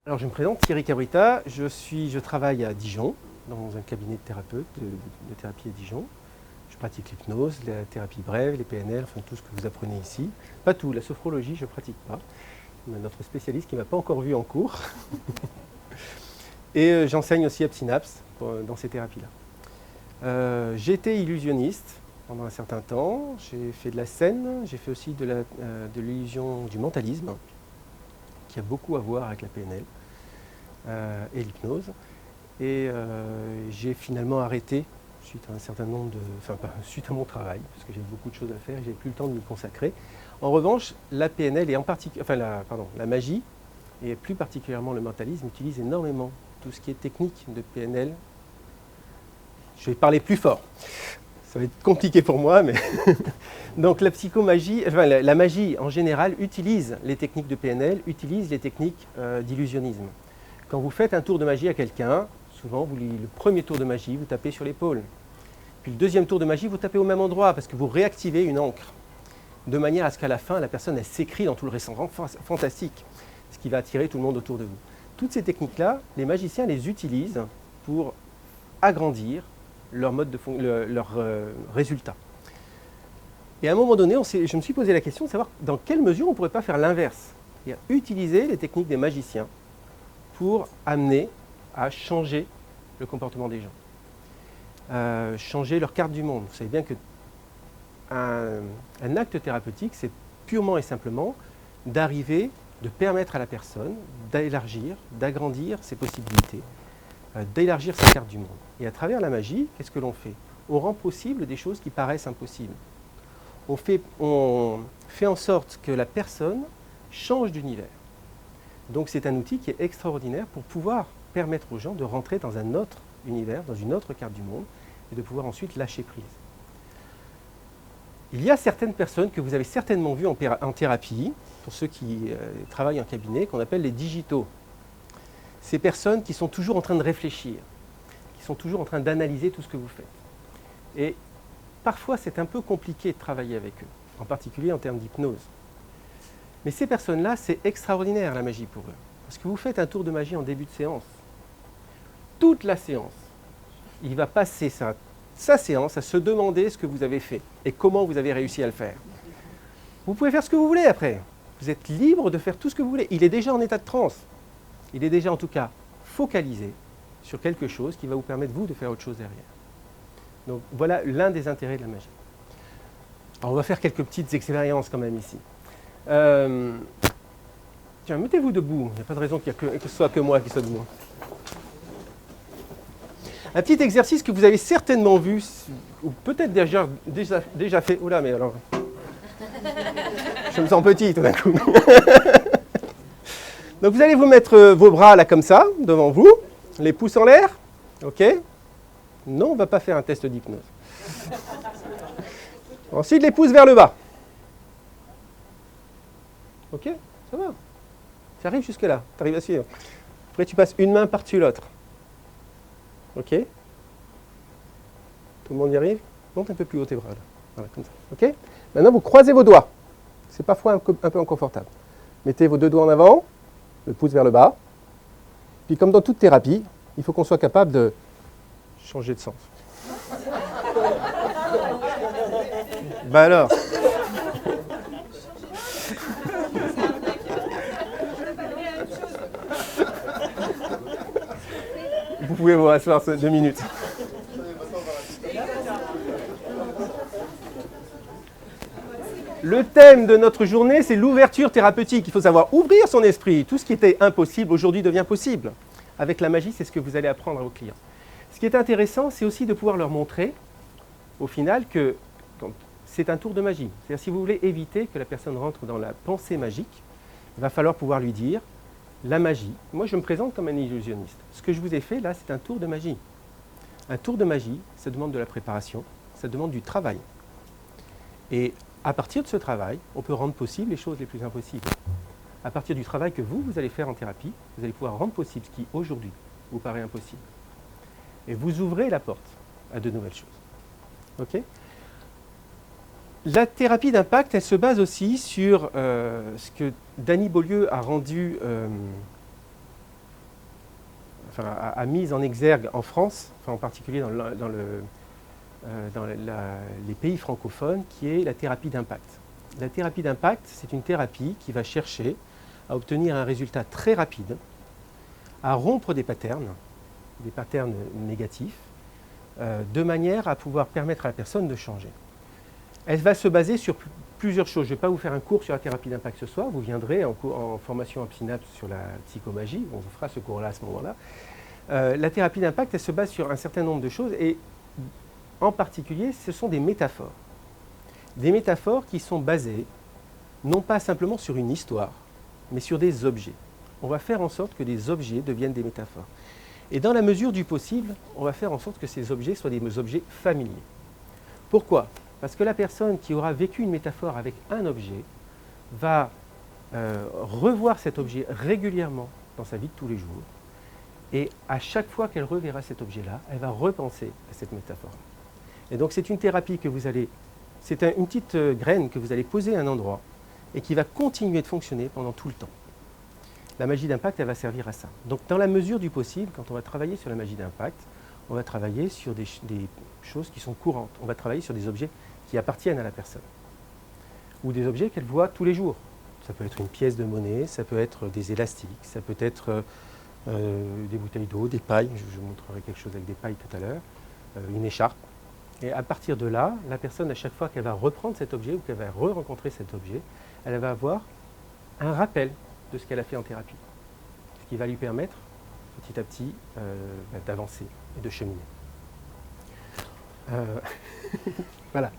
Alors je me présente, Thierry Cabrita, je travaille à Dijon, dans un cabinet de thérapeute, de thérapie à Dijon. Je pratique l'hypnose, la thérapie brève, les PNL, enfin tout ce que vous apprenez ici. Pas tout, la sophrologie je ne pratique pas. On a notre spécialiste qui ne m'a pas encore vu en cours. Et j'enseigne aussi à Synapse dans ces thérapies-là. J'ai été illusionniste pendant un certain temps, j'ai fait de la scène, j'ai fait aussi de l'illusion du mentalisme, qui a beaucoup à voir avec la PNL et l'hypnose. Et j'ai finalement arrêté suite à un certain nombre de... Enfin, pas suite à mon travail, parce que j'avais beaucoup de choses à faire et j'avais plus le temps de m'y consacrer. En revanche, la PNL et la magie, et plus particulièrement le mentalisme, utilise énormément tout ce qui est technique de PNL. Je vais parler plus fort. Ça va être compliqué pour moi, mais... Donc la psychomagie, la magie en général utilise les techniques de PNL, utilise les techniques d'illusionnisme. Quand vous faites un tour de magie à quelqu'un, souvent le premier tour de magie, vous tapez sur l'épaule. Puis le deuxième tour de magie, vous tapez au même endroit parce que vous réactivez une ancre. De manière à ce qu'à la fin, la personne elle s'écrie dans tout le restaurant fantastique, ce qui va attirer tout le monde autour de vous. Toutes ces techniques-là, les magiciens les utilisent pour agrandir leur résultat. Et à un moment donné, je me suis posé la question de savoir dans quelle mesure on ne pourrait pas faire l'inverse. C'est-à-dire utiliser les techniques des magiciens pour amener à changer le comportement des gens. Changer leur carte du monde. Vous savez bien qu'un acte thérapeutique, c'est purement et simplement de permettre à la personne d'élargir, d'agrandir ses possibilités, d'élargir sa carte du monde. Et à travers la magie, qu'est-ce que l'on fait? On rend possible des choses qui paraissent impossibles. On fait en sorte que la personne change d'univers. Donc c'est un outil qui est extraordinaire pour pouvoir permettre aux gens de rentrer dans un autre univers, dans une autre carte du monde, et de pouvoir ensuite lâcher prise. Il y a certaines personnes que vous avez certainement vues en thérapie, pour ceux qui travaillent en cabinet, qu'on appelle les digitaux. Ces personnes qui sont toujours en train de réfléchir, qui sont toujours en train d'analyser tout ce que vous faites. Et parfois, c'est un peu compliqué de travailler avec eux, en particulier en termes d'hypnose. Mais ces personnes-là, c'est extraordinaire la magie pour eux. Parce que vous faites un tour de magie en début de séance. Toute la séance, il va passer sa séance à se demander ce que vous avez fait et comment vous avez réussi à le faire. Vous pouvez faire ce que vous voulez après. Vous êtes libre de faire tout ce que vous voulez. Il est déjà en état de transe. Il est déjà en tout cas focalisé sur quelque chose qui va vous permettre, vous, de faire autre chose derrière. Donc voilà l'un des intérêts de la magie. Alors, on va faire quelques petites expériences quand même ici. Tiens, mettez-vous debout. Il n'y a pas de raison que ce soit que moi qui soit debout. Un petit exercice que vous avez certainement vu, ou peut-être déjà fait. Oula, mais alors... Je me sens petit tout d'un coup. Donc vous allez vous mettre vos bras là comme ça, devant vous, les pouces en l'air. OK? Non, on ne va pas faire un test d'hypnose. Ensuite, les pouces vers le bas. OK? Ça va. Ça arrive jusque-là. Tu arrives à suivre. Après, tu passes une main par-dessus l'autre. OK? Tout le monde y arrive? Monte un peu plus haut tes bras. Là. Voilà, comme ça. OK? Maintenant, vous croisez vos doigts. C'est parfois un peu inconfortable. Mettez vos deux doigts en avant, le pouce vers le bas. Puis, comme dans toute thérapie, il faut qu'on soit capable de changer de sens. Bah alors. Vous pouvez vous rasseoir 2 minutes. Le thème de notre journée, c'est l'ouverture thérapeutique. Il faut savoir ouvrir son esprit. Tout ce qui était impossible aujourd'hui devient possible. Avec la magie, c'est ce que vous allez apprendre à vos clients. Ce qui est intéressant, c'est aussi de pouvoir leur montrer, au final, que c'est un tour de magie. C'est-à-dire, si vous voulez éviter que la personne rentre dans la pensée magique, il va falloir pouvoir lui dire, la magie, moi je me présente comme un illusionniste. Ce que je vous ai fait là, c'est un tour de magie. Un tour de magie, ça demande de la préparation, ça demande du travail. Et à partir de ce travail, on peut rendre possible les choses les plus impossibles. À partir du travail que vous allez faire en thérapie, vous allez pouvoir rendre possible ce qui, aujourd'hui, vous paraît impossible. Et vous ouvrez la porte à de nouvelles choses. OK ? La thérapie d'impact, elle se base aussi sur ce que Danny Beaulieu a rendu a mise en exergue en France, en particulier dans les pays francophones, qui est la thérapie d'impact. La thérapie d'impact, c'est une thérapie qui va chercher à obtenir un résultat très rapide, à rompre des patterns négatifs, de manière à pouvoir permettre à la personne de changer. Elle va se baser sur plusieurs choses. Je ne vais pas vous faire un cours sur la thérapie d'impact ce soir, vous viendrez en formation en Synapse sur la psychomagie, on vous fera ce cours-là à ce moment-là. La thérapie d'impact, elle se base sur un certain nombre de choses, et en particulier, ce sont des métaphores. Des métaphores qui sont basées, non pas simplement sur une histoire, mais sur des objets. On va faire en sorte que des objets deviennent des métaphores. Et dans la mesure du possible, on va faire en sorte que ces objets soient des objets familiers. Pourquoi ? Parce que la personne qui aura vécu une métaphore avec un objet va revoir cet objet régulièrement dans sa vie de tous les jours. Et à chaque fois qu'elle reverra cet objet-là, elle va repenser à cette métaphore. Et donc c'est une thérapie que vous allez... C'est une petite graine que vous allez poser à un endroit et qui va continuer de fonctionner pendant tout le temps. La magie d'impact, elle va servir à ça. Donc dans la mesure du possible, quand on va travailler sur la magie d'impact, on va travailler sur des choses qui sont courantes. On va travailler sur des objets qui appartiennent à la personne. Ou des objets qu'elle voit tous les jours. Ça peut être une pièce de monnaie, ça peut être des élastiques, ça peut être des bouteilles d'eau, des pailles. Je vous montrerai quelque chose avec des pailles tout à l'heure. Une écharpe. Et à partir de là, la personne, à chaque fois qu'elle va reprendre cet objet ou qu'elle va re-rencontrer cet objet, elle va avoir un rappel de ce qu'elle a fait en thérapie. Ce qui va lui permettre, petit à petit, d'avancer et de cheminer. Voilà.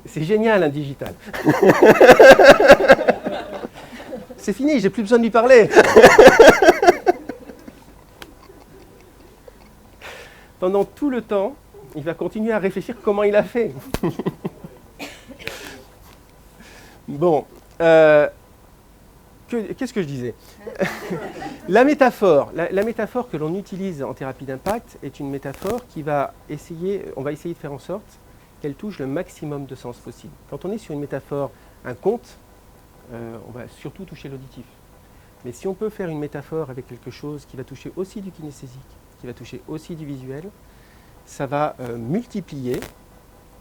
C'est génial, un digital. C'est fini, j'ai plus besoin de lui parler. Pendant tout le temps, il va continuer à réfléchir comment il a fait. Bon, qu'est-ce que je disais? La métaphore que l'on utilise en thérapie d'impact est une métaphore qui va on va essayer de faire en sorte qu'elle touche le maximum de sens possible. Quand on est sur une métaphore, un conte, on va surtout toucher l'auditif. Mais si on peut faire une métaphore avec quelque chose qui va toucher aussi du kinesthésique, qui va toucher aussi du visuel, ça va multiplier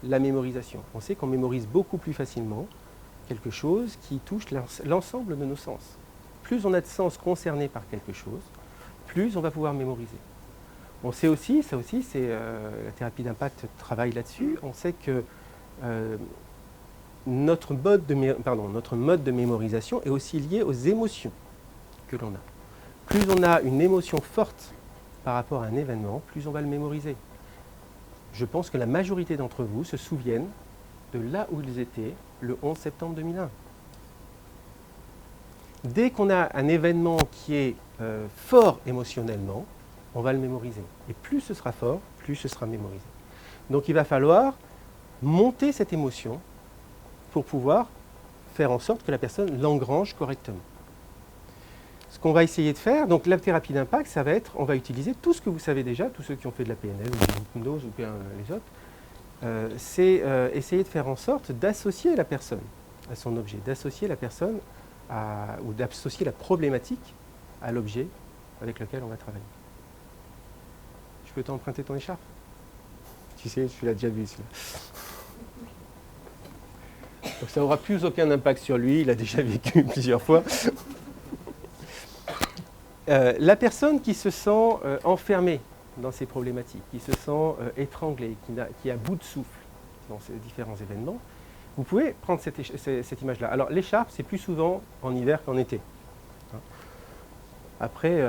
la mémorisation. On sait qu'on mémorise beaucoup plus facilement quelque chose qui touche l'ensemble de nos sens. Plus on a de sens concernés par quelque chose, plus on va pouvoir mémoriser. On sait aussi, ça aussi, la thérapie d'impact travaille là-dessus, on sait que notre mode de mémorisation est aussi lié aux émotions que l'on a. Plus on a une émotion forte par rapport à un événement, plus on va le mémoriser. Je pense que la majorité d'entre vous se souviennent de là où ils étaient le 11 septembre 2001. Dès qu'on a un événement qui est fort émotionnellement, on va le mémoriser. Et plus ce sera fort, plus ce sera mémorisé. Donc il va falloir monter cette émotion pour pouvoir faire en sorte que la personne l'engrange correctement. Ce qu'on va essayer de faire, donc la thérapie d'impact, ça va être, on va utiliser tout ce que vous savez déjà, tous ceux qui ont fait de la PNL, ou de l'hypnose, ou bien les autres, c'est essayer de faire en sorte d'associer la personne à son objet, d'associer la personne ou d'associer la problématique à l'objet avec lequel on va travailler. Je peux t'emprunter ton écharpe? Tu sais, tu l'as déjà vu celui-là. Donc ça n'aura plus aucun impact sur lui, il a déjà vécu plusieurs fois. La personne qui se sent enfermée dans ces problématiques, qui se sent étranglée, qui est à bout de souffle dans ces différents événements, vous pouvez prendre cette image-là. Alors l'écharpe, c'est plus souvent en hiver qu'en été. Après,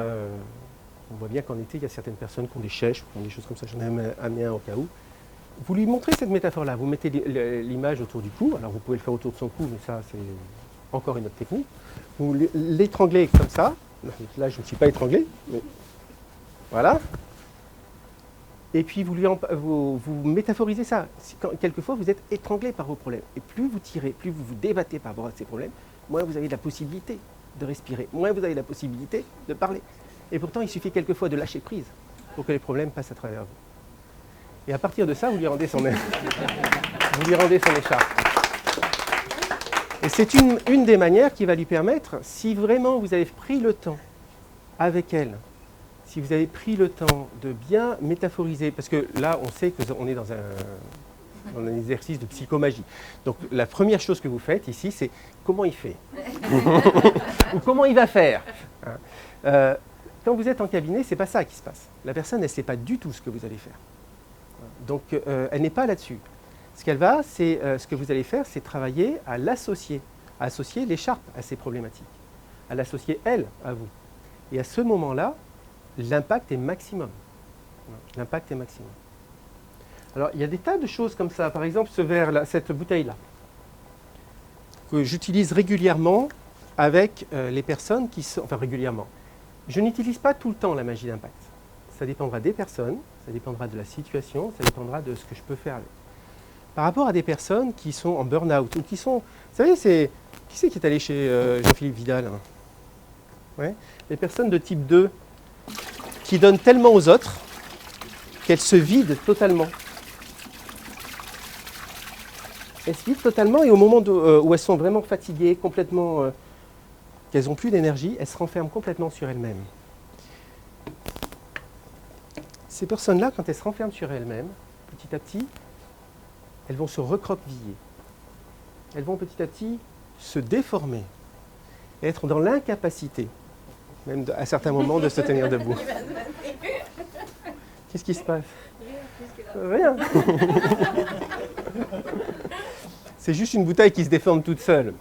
on voit bien qu'en été, il y a certaines personnes qui ont des chèches, qui ont des choses comme ça, j'en ai amené un au cas où. Vous lui montrez cette métaphore-là, vous mettez l'image autour du cou, alors vous pouvez le faire autour de son cou, mais ça c'est encore une autre technique. Vous l'étranglez comme ça. Là, je ne suis pas étranglé, mais voilà. Et puis, vous métaphorisez ça. Quelquefois, vous êtes étranglé par vos problèmes. Et plus vous tirez, plus vous vous débattez par rapport à ces problèmes, moins vous avez la possibilité de respirer, moins vous avez la possibilité de parler. Et pourtant, il suffit quelquefois de lâcher prise pour que les problèmes passent à travers vous. Et à partir de ça, vous lui rendez son écharpe. Et c'est une des manières qui va lui permettre, si vraiment vous avez pris le temps avec elle, si vous avez pris le temps de bien métaphoriser, parce que là, on sait qu'on est dans un exercice de psychomagie. Donc, la première chose que vous faites ici, c'est comment il fait ou comment il va faire. Hein. Quand vous êtes en cabinet, ce n'est pas ça qui se passe. La personne, elle ne sait pas du tout ce que vous allez faire. Donc, elle n'est pas là-dessus. Ce que vous allez faire, c'est travailler à l'associer, à associer l'écharpe à ces problématiques, à l'associer, elle, à vous. Et à ce moment-là, l'impact est maximum. L'impact est maximum. Alors, il y a des tas de choses comme ça. Par exemple, ce verre-là, cette bouteille-là, que j'utilise régulièrement avec les personnes qui sont... Enfin, régulièrement. Je n'utilise pas tout le temps la magie d'impact. Ça dépendra des personnes, ça dépendra de la situation, ça dépendra de ce que je peux faire avec. Par rapport à des personnes qui sont en burn-out, ou qui sont... Vous savez, qui c'est qui est allé chez Jean-Philippe Vidal, hein? Ouais. Les personnes de type 2 qui donnent tellement aux autres qu'elles se vident totalement. Elles se vident totalement et au moment où elles sont vraiment fatiguées, complètement, qu'elles n'ont plus d'énergie, elles se renferment complètement sur elles-mêmes. Ces personnes-là, quand elles se renferment sur elles-mêmes, petit à petit, elles vont se recroqueviller. Elles vont petit à petit se déformer, et être dans l'incapacité, même à certains moments, de se tenir debout. Qu'est-ce qui se passe? Rien. C'est juste une bouteille qui se déforme toute seule.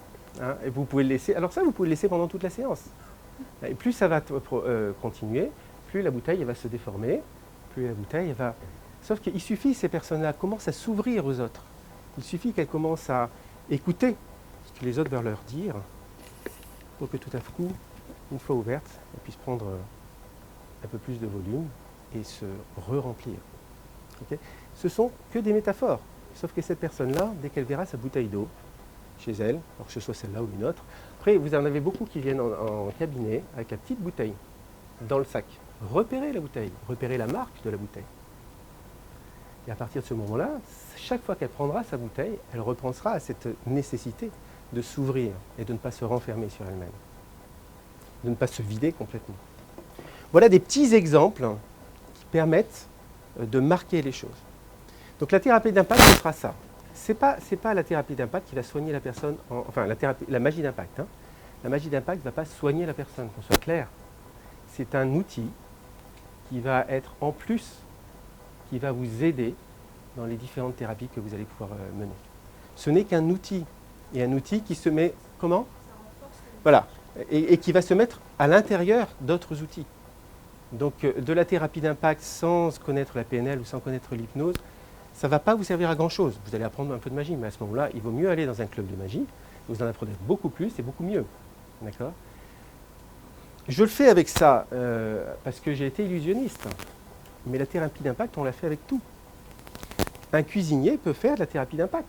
Hein, et vous pouvez le laisser. Alors ça, vous pouvez le laisser pendant toute la séance. Et plus ça va continuer, plus la bouteille elle va se déformer, plus la bouteille elle va... Sauf qu'il suffit, ces personnes-là commencent à s'ouvrir aux autres. Il suffit qu'elles commencent à écouter ce que les autres veulent leur dire pour que tout à coup, une fois ouverte, elles puissent prendre un peu plus de volume et se re-remplir. Okay. Ce sont que des métaphores. Sauf que cette personne-là, dès qu'elle verra sa bouteille d'eau chez elle, alors que ce soit celle-là ou une autre, après vous en avez beaucoup qui viennent en cabinet avec la petite bouteille dans le sac. Repérez la bouteille, repérez la marque de la bouteille. Et à partir de ce moment-là, chaque fois qu'elle prendra sa bouteille, elle repensera à cette nécessité de s'ouvrir et de ne pas se renfermer sur elle-même, de ne pas se vider complètement. Voilà des petits exemples qui permettent de marquer les choses. Donc la thérapie d'impact, ce sera ça. Ce n'est pas la thérapie d'impact qui va soigner la personne, enfin la magie d'impact. Hein. La magie d'impact ne va pas soigner la personne, qu'on soit clair. C'est un outil qui va être en plus, qui va vous aider dans les différentes thérapies que vous allez pouvoir mener. Ce n'est qu'un outil, et un outil qui se met, comment? Voilà, et qui va se mettre à l'intérieur d'autres outils. Donc de la thérapie d'impact sans connaître la PNL ou sans connaître l'hypnose, ça ne va pas vous servir à grand-chose. Vous allez apprendre un peu de magie, mais à ce moment-là, il vaut mieux aller dans un club de magie, vous en apprenez beaucoup plus et beaucoup mieux. D'accord? Je le fais avec ça parce que j'ai été illusionniste. Mais la thérapie d'impact, on l'a fait avec tout. Un cuisinier peut faire de la thérapie d'impact.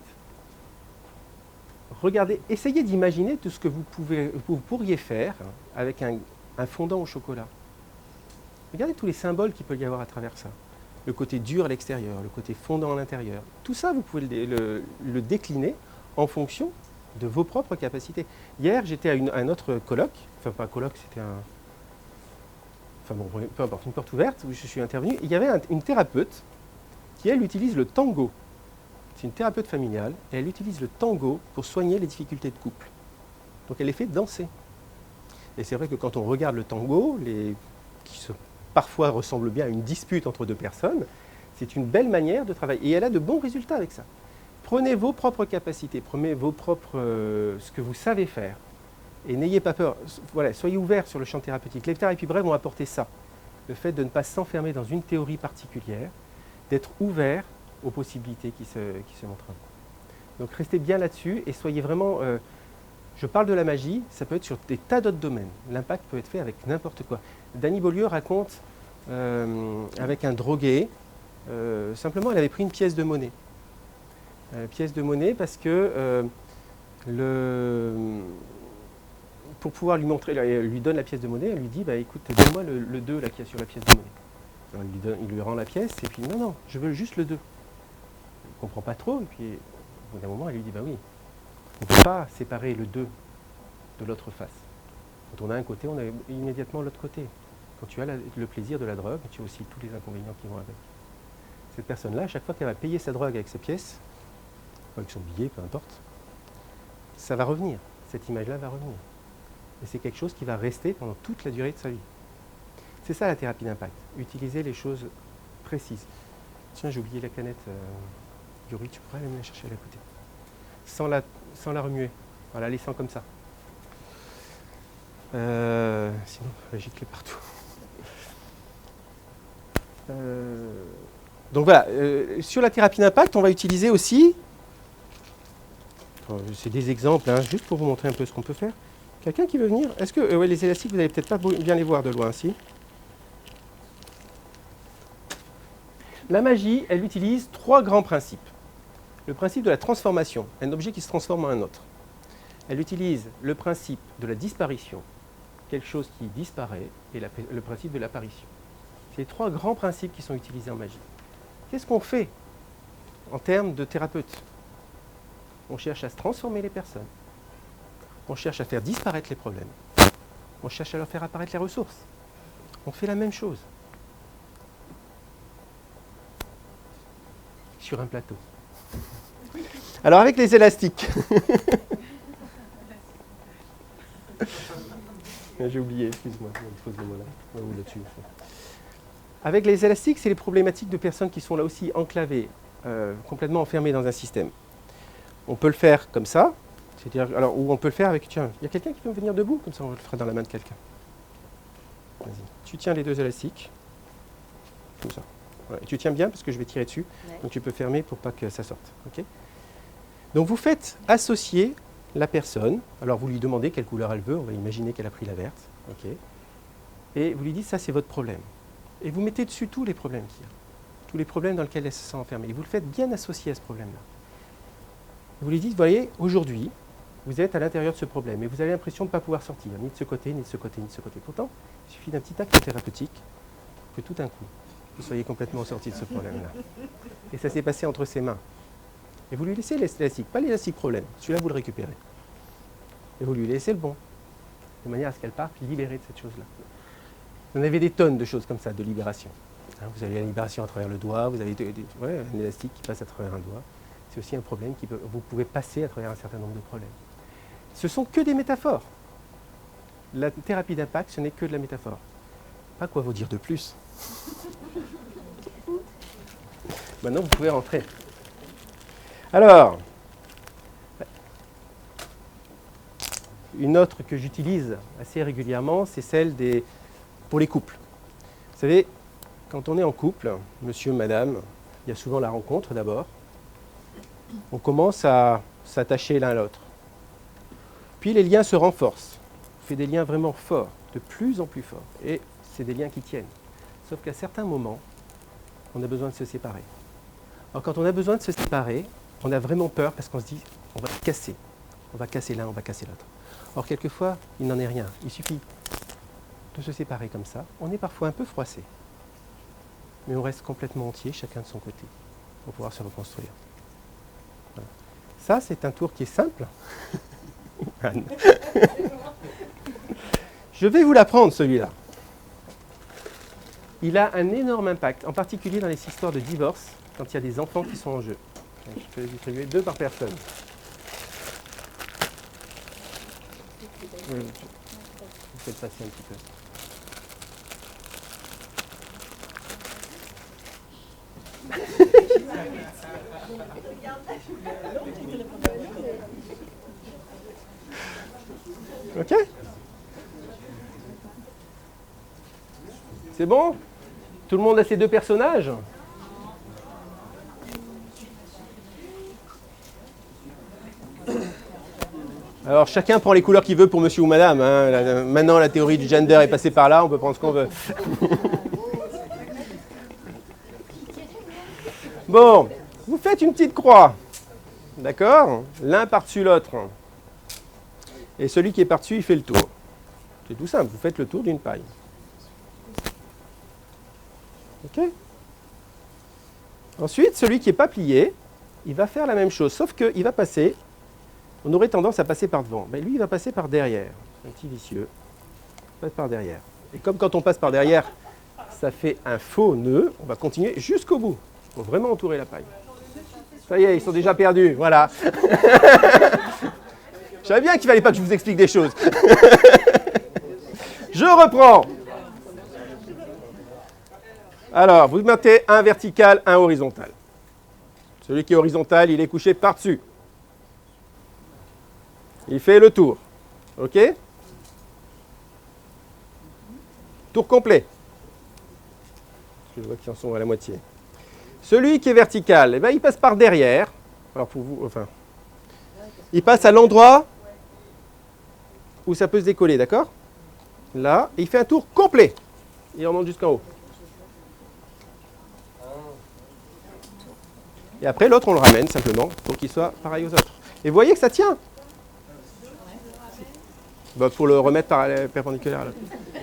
Regardez, essayez d'imaginer tout ce que vous pourriez faire avec un fondant au chocolat. Regardez tous les symboles qu'il peut y avoir à travers ça. Le côté dur à l'extérieur, le côté fondant à l'intérieur. Tout ça, vous pouvez le décliner en fonction de vos propres capacités. Hier, j'étais à un autre colloque, enfin pas un colloque, c'était un... Enfin bon, peu importe, une porte ouverte où je suis intervenu. Il y avait une thérapeute qui, elle, utilise le tango. C'est une thérapeute familiale et elle utilise le tango pour soigner les difficultés de couple. Donc elle les fait danser. Et c'est vrai que quand on regarde le tango, parfois ressemble bien à une dispute entre deux personnes, c'est une belle manière de travailler. Et elle a de bons résultats avec ça. Prenez vos propres capacités, prenez vos propres, ce que vous savez faire. Et n'ayez pas peur. Voilà, soyez ouverts sur le champ thérapeutique. Les thérapies brèves vont apporter ça. Le fait de ne pas s'enfermer dans une théorie particulière, d'être ouvert aux possibilités qui se montrent. Donc restez bien là-dessus et soyez vraiment... je parle de la magie, ça peut être sur des tas d'autres domaines. L'impact peut être fait avec n'importe quoi. Danny Beaulieu raconte avec un drogué, simplement elle avait pris une pièce de monnaie. Pièce de monnaie parce que pour pouvoir lui montrer, elle lui donne la pièce de monnaie, elle lui dit, bah, écoute, donne-moi le 2 là, qu'il y a sur la pièce de monnaie. Alors, il lui rend la pièce et puis non, je veux juste le 2. Il ne comprend pas trop et puis au bout d'un moment, elle lui dit, bah oui, on ne peut pas séparer le 2 de l'autre face. Quand on a un côté, on a immédiatement l'autre côté. Quand tu as le plaisir de la drogue, tu as aussi tous les inconvénients qui vont avec. Cette personne-là, à chaque fois qu'elle va payer sa drogue avec ses pièces, avec son billet, peu importe, ça va revenir. Cette image-là va revenir. Et c'est quelque chose qui va rester pendant toute la durée de sa vie. C'est ça la thérapie d'impact. Utiliser les choses précises. Tiens, j'ai oublié la canette. Yuri, tu pourrais aller me la chercher à la côté. Sans la remuer. En la laissant comme ça. Sinon, elle va gicler partout. Donc voilà, sur la thérapie d'impact, on va utiliser aussi, c'est des exemples, hein, juste pour vous montrer un peu ce qu'on peut faire. Quelqu'un qui veut venir? Est-ce que ouais, les élastiques, vous n'allez peut-être pas bien les voir de loin, si? La magie, elle utilise 3 grands principes. Le principe de la transformation, un objet qui se transforme en un autre. Elle utilise le principe de la disparition, quelque chose qui disparaît, et le principe de l'apparition. C'est les 3 grands principes qui sont utilisés en magie. Qu'est-ce qu'on fait en termes de thérapeute? On cherche à se transformer les personnes. On cherche à faire disparaître les problèmes. On cherche à leur faire apparaître les ressources. On fait la même chose. Sur un plateau. Alors avec les élastiques. J'ai oublié, excuse-moi. Là-dessus. Avec les élastiques, c'est les problématiques de personnes qui sont là aussi enclavées, complètement enfermées dans un système. On peut le faire comme ça, c'est-à-dire, alors, ou on peut le faire avec, tiens, il y a quelqu'un qui peut venir debout, comme ça on le fera dans la main de quelqu'un. Vas-y. Tu tiens les 2 élastiques, comme ça. Voilà. Et tu tiens bien parce que je vais tirer dessus, donc tu peux fermer pour pas que ça sorte. Okay. Donc vous faites associer la personne, alors vous lui demandez quelle couleur elle veut, on va imaginer qu'elle a pris la verte, okay. Et vous lui dites ça c'est votre problème. Et vous mettez dessus tous les problèmes qu'il y a, tous les problèmes dans lesquels elle se sent enfermée. Et vous le faites bien associé à ce problème-là. Vous lui dites, voyez, aujourd'hui, vous êtes à l'intérieur de ce problème et vous avez l'impression de ne pas pouvoir sortir, ni de ce côté, ni de ce côté, ni de ce côté. Pourtant, il suffit d'un petit acte thérapeutique que tout d'un coup, vous soyez complètement sorti de ce problème-là. Et ça s'est passé entre ses mains. Et vous lui laissez l'élastique, pas l'élastique problème, celui-là vous le récupérez. Et vous lui laissez le bon, de manière à ce qu'elle parte libérée de cette chose-là. Vous en avez des tonnes de choses comme ça, de libération. Hein, vous avez la libération à travers le doigt, vous avez un élastique qui passe à travers un doigt. C'est aussi un problème vous pouvez passer à travers un certain nombre de problèmes. Ce sont que des métaphores. La thérapie d'impact, ce n'est que de la métaphore. Pas quoi vous dire de plus. Maintenant, vous pouvez rentrer. Alors, une autre que j'utilise assez régulièrement, c'est celle pour les couples. Vous savez, quand on est en couple, monsieur, madame, il y a souvent la rencontre d'abord. On commence à s'attacher l'un à l'autre. Puis les liens se renforcent. On fait des liens vraiment forts, de plus en plus forts. Et c'est des liens qui tiennent. Sauf qu'à certains moments, on a besoin de se séparer. Alors quand on a besoin de se séparer, on a vraiment peur parce qu'on se dit, on va casser. On va casser l'un, on va casser l'autre. Or quelquefois, il n'en est rien. Il suffit de se séparer comme ça. On est parfois un peu froissé. Mais on reste complètement entier, chacun de son côté, pour pouvoir se reconstruire. Voilà. Ça, c'est un tour qui est simple. Anne. Je vais vous l'apprendre, celui-là. Il a un énorme impact, en particulier dans les histoires de divorce, quand il y a des enfants qui sont en jeu. Donc, je peux les distribuer 2 par personne. Oui, vous faites passer un petit peu. Ok? C'est bon? Tout le monde a ses 2 personnages? Alors chacun prend les couleurs qu'il veut pour monsieur ou madame. Hein. Maintenant la théorie du gender est passée par là, on peut prendre ce qu'on veut. Bon, vous faites une petite croix. D'accord? L'un par-dessus l'autre. Et celui qui est par-dessus, il fait le tour. C'est tout simple, vous faites le tour d'une paille. Ok? Ensuite, celui qui n'est pas plié, il va faire la même chose, sauf qu'il va passer, on aurait tendance à passer par devant. Mais lui, il va passer par derrière. Un petit vicieux. Il passe par derrière. Et comme quand on passe par derrière, ça fait un faux nœud, on va continuer jusqu'au bout. Il faut vraiment entourer la paille. Ça y est, ils sont déjà perdus, voilà. Je savais bien qu'il ne fallait pas que je vous explique des choses. Je reprends. Alors, vous mettez un vertical, un horizontal. Celui qui est horizontal, il est couché par-dessus. Il fait le tour. OK? Tour complet. Je vois qu'ils en sont à la moitié. Celui qui est vertical, eh ben, il passe par derrière. Alors pour vous, enfin, il passe à l'endroit où ça peut se décoller, d'accord? Là, et il fait un tour complet. Il remonte jusqu'en haut. Et après, l'autre, on le ramène simplement pour qu'il soit pareil aux autres. Et vous voyez que ça tient. Bah, pour le remettre perpendiculaire. Là.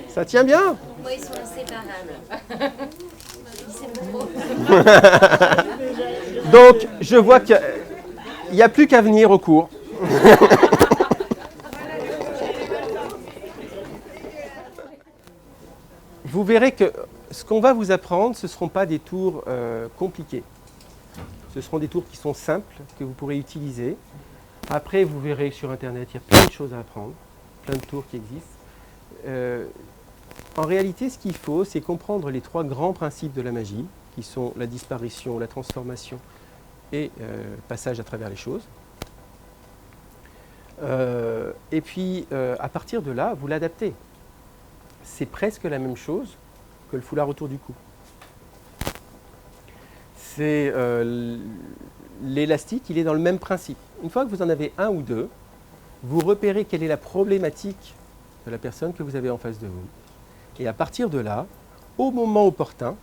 Ça tient bien. Moi, ils sont inséparables. Donc, je vois qu'il n'y a plus qu'à venir au cours. Vous verrez que ce qu'on va vous apprendre, ce ne seront pas des tours compliqués. Ce seront des tours qui sont simples, que vous pourrez utiliser. Après, vous verrez sur Internet, il y a plein de choses à apprendre, plein de tours qui existent. En réalité, ce qu'il faut, c'est comprendre les trois grands principes de la magie, qui sont la disparition, la transformation et passage à travers les choses. Et puis, à partir de là, vous l'adaptez. C'est presque la même chose que le foulard autour du cou. C'est l'élastique, il est dans le même principe. Une fois que vous en avez un ou deux, vous repérez quelle est la problématique de la personne que vous avez en face de vous. Et à partir de là, au moment opportun,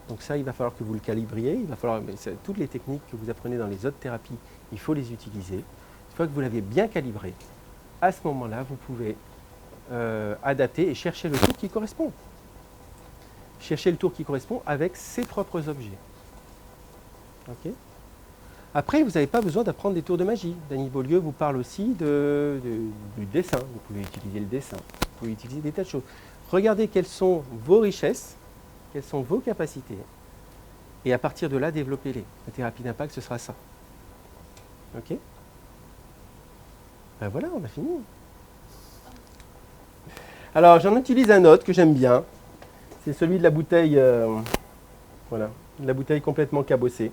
donc ça, il va falloir que vous le calibriez, il va falloir, toutes les techniques que vous apprenez dans les autres thérapies, il faut les utiliser. Une fois que vous l'avez bien calibré, à ce moment-là, vous pouvez adapter et chercher le tour qui correspond. Chercher le tour qui correspond avec ses propres objets. Okay. Après, vous n'avez pas besoin d'apprendre des tours de magie. Dany Beaulieu vous parle aussi du dessin. Vous pouvez utiliser le dessin, vous pouvez utiliser des tas de choses. Regardez quelles sont vos richesses, quelles sont vos capacités, et à partir de là, développez-les. La thérapie d'impact, ce sera ça. OK? Ben voilà, on a fini. Alors, j'en utilise un autre que j'aime bien. C'est celui de la bouteille, voilà, de la bouteille complètement cabossée.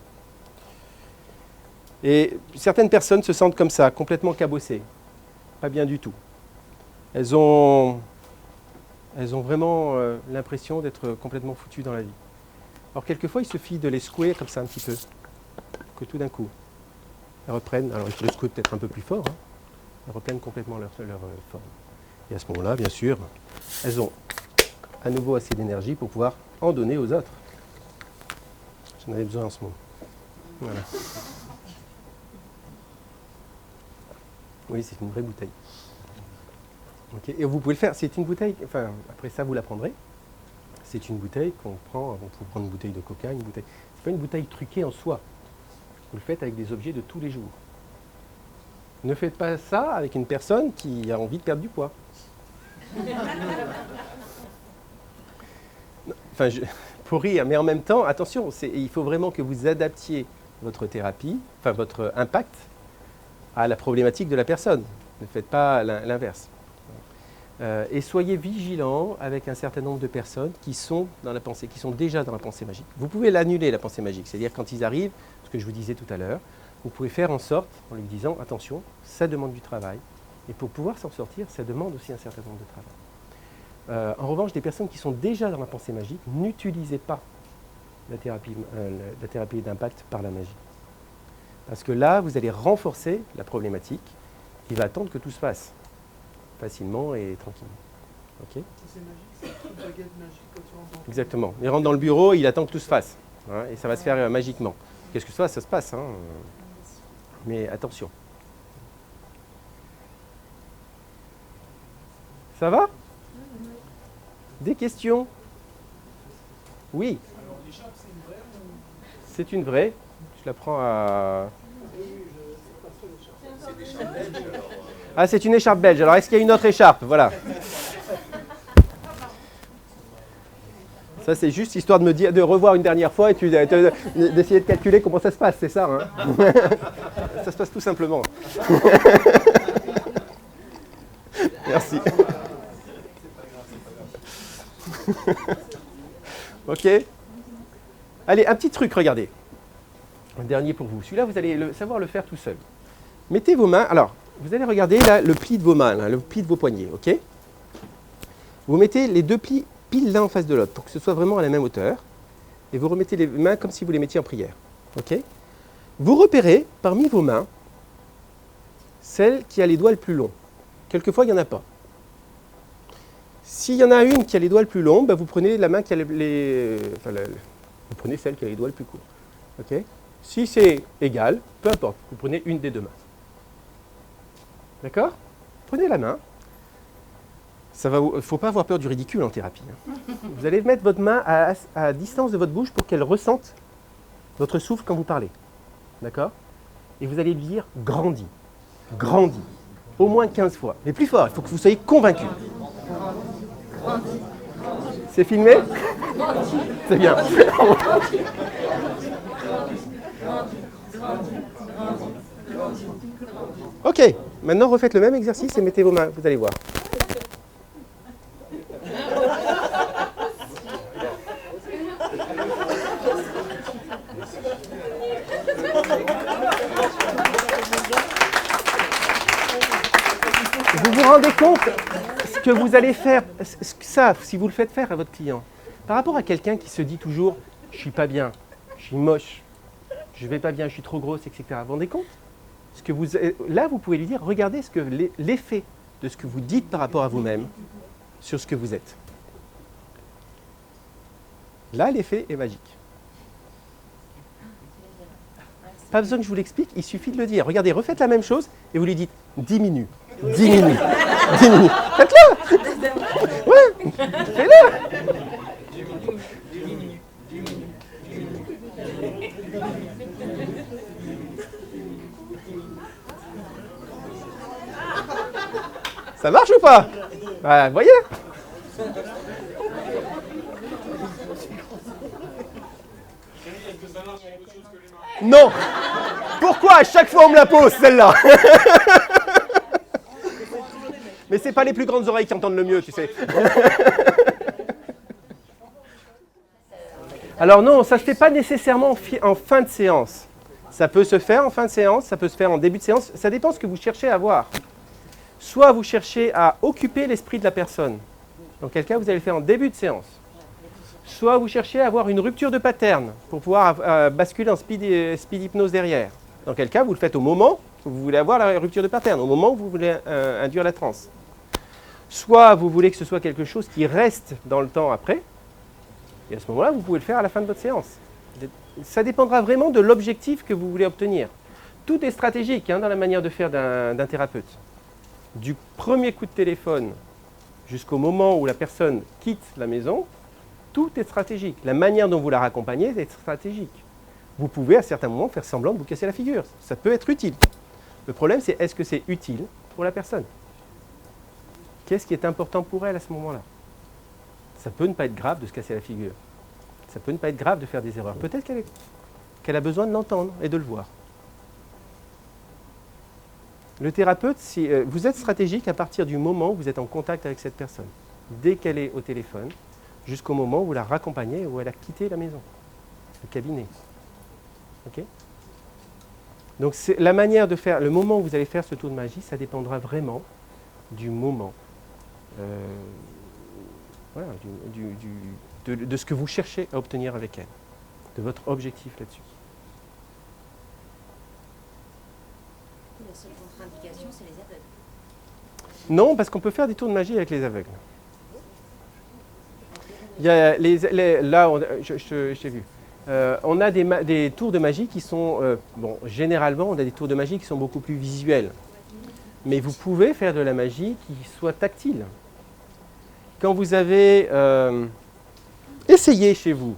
Et certaines personnes se sentent comme ça, complètement cabossées. Pas bien du tout. Elles ont vraiment l'impression d'être complètement foutues dans la vie. Alors quelquefois, il suffit de les secouer comme ça un petit peu, que tout d'un coup, elles reprennent, alors il faut les secouer peut-être un peu plus fort, hein, elles reprennent complètement leur forme. Et à ce moment-là, bien sûr, elles ont à nouveau assez d'énergie pour pouvoir en donner aux autres. J'en avais besoin en ce moment. Voilà. Oui, c'est une vraie bouteille. Okay. Et vous pouvez le faire, c'est une bouteille, enfin, après ça, vous la prendrez. C'est une bouteille qu'on prend, avant de prendre une bouteille de coca, une bouteille. C'est pas une bouteille truquée en soi. Vous le faites avec des objets de tous les jours. Ne faites pas ça avec une personne qui a envie de perdre du poids. Enfin, pour rire, mais en même temps, attention, il faut vraiment que vous adaptiez votre thérapie, enfin votre impact, à la problématique de la personne. Ne faites pas l'inverse. Et soyez vigilants avec un certain nombre de personnes qui sont dans la pensée, qui sont déjà dans la pensée magique. Vous pouvez l'annuler, la pensée magique, c'est-à-dire quand ils arrivent, ce que je vous disais tout à l'heure, vous pouvez faire en sorte, en lui disant, attention, ça demande du travail, et pour pouvoir s'en sortir, ça demande aussi un certain nombre de travail. En revanche, des personnes qui sont déjà dans la pensée magique, n'utilisez pas la thérapie d'impact par la magie. Parce que là, vous allez renforcer la problématique, qui va attendre que tout se fasse facilement et tranquillement. Okay. C'est magique, c'est un truc de baguette magique quand tu rentres dans le Exactement. Il rentre dans le bureau, il attend que tout se fasse. Hein, et ça va se faire magiquement. Qu'est-ce que ça se passe. Hein, mais attention. Ça va? Des questions? Oui. Alors l'écharpe, c'est une vraie ou... C'est une vraie. Je la prends à... Ah, c'est une écharpe belge. Alors, est-ce qu'il y a une autre écharpe? Voilà. Ça, c'est juste histoire de me dire, de revoir une dernière fois et d'essayer de calculer comment ça se passe, c'est ça, hein. Ça se passe tout simplement. Merci. Ok. Allez, un petit truc, regardez. Un dernier pour vous. Celui-là, vous allez savoir le faire tout seul. Mettez vos mains. Alors, vous allez regarder là, le pli de vos mains, là, le pli de vos poignets, ok? Vous mettez les deux plis pile l'un en face de l'autre pour que ce soit vraiment à la même hauteur. Et vous remettez les mains comme si vous les mettiez en prière. Ok? Vous repérez parmi vos mains celle qui a les doigts le plus longs. Quelquefois, il n'y en a pas. S'il y en a une qui a les doigts le plus longs, ben vous prenez la main qui a vous prenez celle qui a les doigts le plus courts. Ok? Si c'est égal, peu importe, vous prenez une des deux mains. D'accord? Prenez la main. Il ne faut pas avoir peur du ridicule en thérapie. Vous allez mettre votre main à distance de votre bouche pour qu'elle ressente votre souffle quand vous parlez. D'accord? Et vous allez lui dire « grandis ». Grandis. Au moins 15 fois. Mais plus fort, il faut que vous soyez convaincu. C'est filmé? C'est bien. Ok, maintenant refaites le même exercice et mettez vos mains, vous allez voir. Vous vous rendez compte ce que vous allez faire, ça, si vous le faites faire à votre client, par rapport à quelqu'un qui se dit toujours « je suis pas bien, je suis moche, je vais pas bien, je suis trop grosse, etc. » Vous vous rendez compte ce que là, vous pouvez lui dire « regardez l'effet de ce que vous dites par rapport à vous-même sur ce que vous êtes. » Là, l'effet est magique. Pas besoin que je vous l'explique, il suffit de le dire. Regardez, refaites la même chose et vous lui dites « diminue, diminue, diminue ». Faites-le. Ouais, faites-le. Ça marche ou pas? Bah, vous voyez? Non. Pourquoi à chaque fois on me la pose celle-là? Mais c'est pas les plus grandes oreilles qui entendent le mieux, tu sais. Alors non, ça ne se fait pas nécessairement en fin de séance. Ça peut se faire en fin de séance, ça peut se faire en début de séance. Ça dépend de ce que vous cherchez à voir. Soit vous cherchez à occuper l'esprit de la personne. Dans quel cas, vous allez le faire en début de séance. Soit vous cherchez à avoir une rupture de pattern pour pouvoir basculer en speed hypnose derrière. Dans quel cas, vous le faites au moment où vous voulez avoir la rupture de pattern, au moment où vous voulez induire la transe. Soit vous voulez que ce soit quelque chose qui reste dans le temps après, et à ce moment-là, vous pouvez le faire à la fin de votre séance. Ça dépendra vraiment de l'objectif que vous voulez obtenir. Tout est stratégique dans la manière de faire d'un thérapeute. Du premier coup de téléphone jusqu'au moment où la personne quitte la maison, tout est stratégique. La manière dont vous la raccompagnez est stratégique. Vous pouvez à certains moments faire semblant de vous casser la figure. Ça peut être utile. Le problème, c'est est-ce que c'est utile pour la personne? Qu'est-ce qui est important pour elle à ce moment-là? Ça peut ne pas être grave de se casser la figure. Ça peut ne pas être grave de faire des erreurs. Peut-être qu'elle a besoin de l'entendre et de le voir. Le thérapeute, vous êtes stratégique à partir du moment où vous êtes en contact avec cette personne. Dès qu'elle est au téléphone, jusqu'au moment où vous la raccompagnez, où elle a quitté la maison, le cabinet. Ok? Donc la manière de faire, le moment où vous allez faire ce tour de magie, ça dépendra vraiment du moment. Voilà, de ce que vous cherchez à obtenir avec elle, de votre objectif là-dessus. La seule contre-indication, c'est les aveugles. Non, parce qu'on peut faire des tours de magie avec les aveugles. Il y a là, je t'ai vu. On a des tours de magie qui sont, généralement, on a des tours de magie qui sont beaucoup plus visuels. Mais vous pouvez faire de la magie qui soit tactile. Quand vous avez essayé chez vous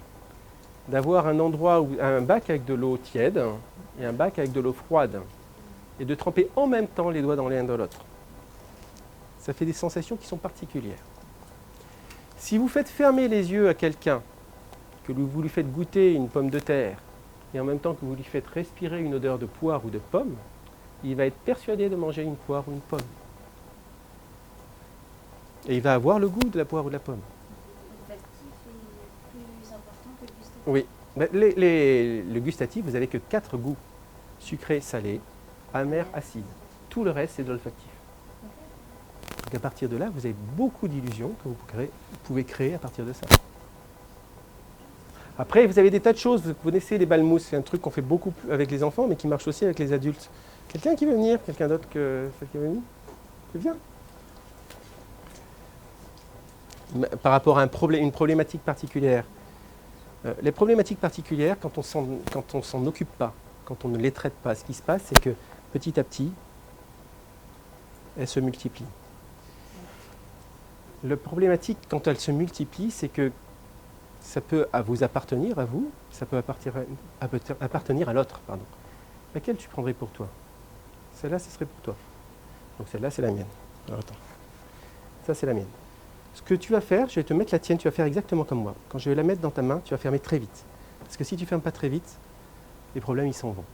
d'avoir un endroit, un bac avec de l'eau tiède et un bac avec de l'eau froide, et de tremper en même temps les doigts dans l'un dans l'autre, ça fait des sensations qui sont particulières. Si vous faites fermer les yeux à quelqu'un que vous lui faites goûter une pomme de terre, et en même temps que vous lui faites respirer une odeur de poire ou de pomme, il va être persuadé de manger une poire ou une pomme. Et il va avoir le goût de la poire ou de la pomme. L'olfactif est plus important que le gustatif. Oui. Ben, le gustatif, vous n'avez que 4 goûts. Sucré, salé, amer, acide. Tout le reste, c'est de l'olfactif. Donc à partir de là, vous avez beaucoup d'illusions que vous pouvez créer à partir de ça. Après, vous avez des tas de choses. Vous connaissez les balles mousses. C'est un truc qu'on fait beaucoup avec les enfants, mais qui marche aussi avec les adultes. Quelqu'un qui veut venir? Quelqu'un d'autre que celle qui veut venir? Viens. Par rapport à une problématique particulière. Les problématiques particulières, quand on s'en occupe pas, quand on ne les traite pas, ce qui se passe, c'est que petit à petit, elles se multiplient. La problématique, quand elles se multiplient, c'est que ça peut vous appartenir à vous, ça peut appartenir à l'autre, pardon. Laquelle tu prendrais pour toi? Celle-là, ce serait pour toi. Donc celle-là, c'est la mienne. Alors attends. Ça, c'est la mienne. Ce que tu vas faire, je vais te mettre la tienne, tu vas faire exactement comme moi. Quand je vais la mettre dans ta main, tu vas fermer très vite. Parce que si tu ne fermes pas très vite, les problèmes, ils s'en vont.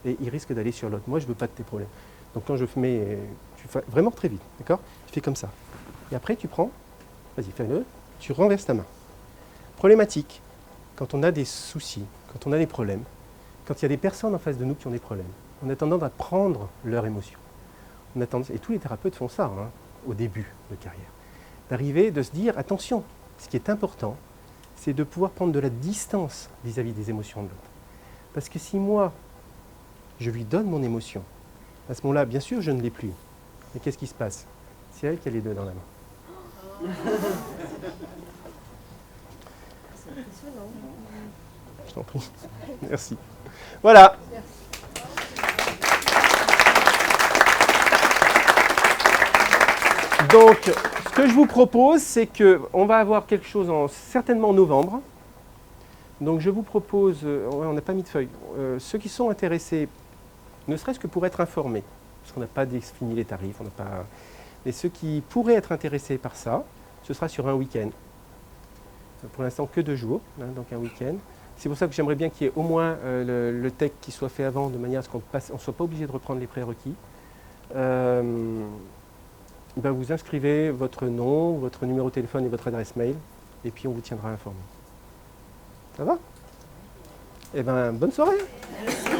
Et ils risquent d'aller sur l'autre. Moi, je ne veux pas de tes problèmes. Donc quand je mets, tu fais vraiment très vite, d'accord? Tu fais comme ça. Et après, tu prends, vas-y, fais-le, tu renverses ta main. Problématique, quand on a des soucis, quand on a des problèmes, quand il y a des personnes en face de nous qui ont des problèmes, on a tendance à prendre leurs émotions. Et tous les thérapeutes font ça, hein, au début de carrière. D'arriver, de se dire, attention, ce qui est important, c'est de pouvoir prendre de la distance vis-à-vis des émotions de l'autre. Parce que si moi, je lui donne mon émotion, à ce moment-là, bien sûr, je ne l'ai plus. Mais qu'est-ce qui se passe? C'est elle qui a les deux dans la main. C'est impressionnant. Je t'en prie. Merci. Voilà. Donc, ce que je vous propose, c'est qu'on va avoir quelque chose certainement en novembre. Donc, je vous propose, on n'a pas mis de feuille, ceux qui sont intéressés, ne serait-ce que pour être informés, parce qu'on n'a pas défini les tarifs, mais ceux qui pourraient être intéressés par ça, ce sera sur un week-end. Pour l'instant, que 2 jours, hein, donc un week-end. C'est pour ça que j'aimerais bien qu'il y ait au moins le tech qui soit fait avant, de manière à ce qu'on ne soit pas obligé de reprendre les prérequis. Vous inscrivez votre nom, votre numéro de téléphone et votre adresse mail, et puis on vous tiendra informé. Ça va? Eh bien, bonne soirée! Merci.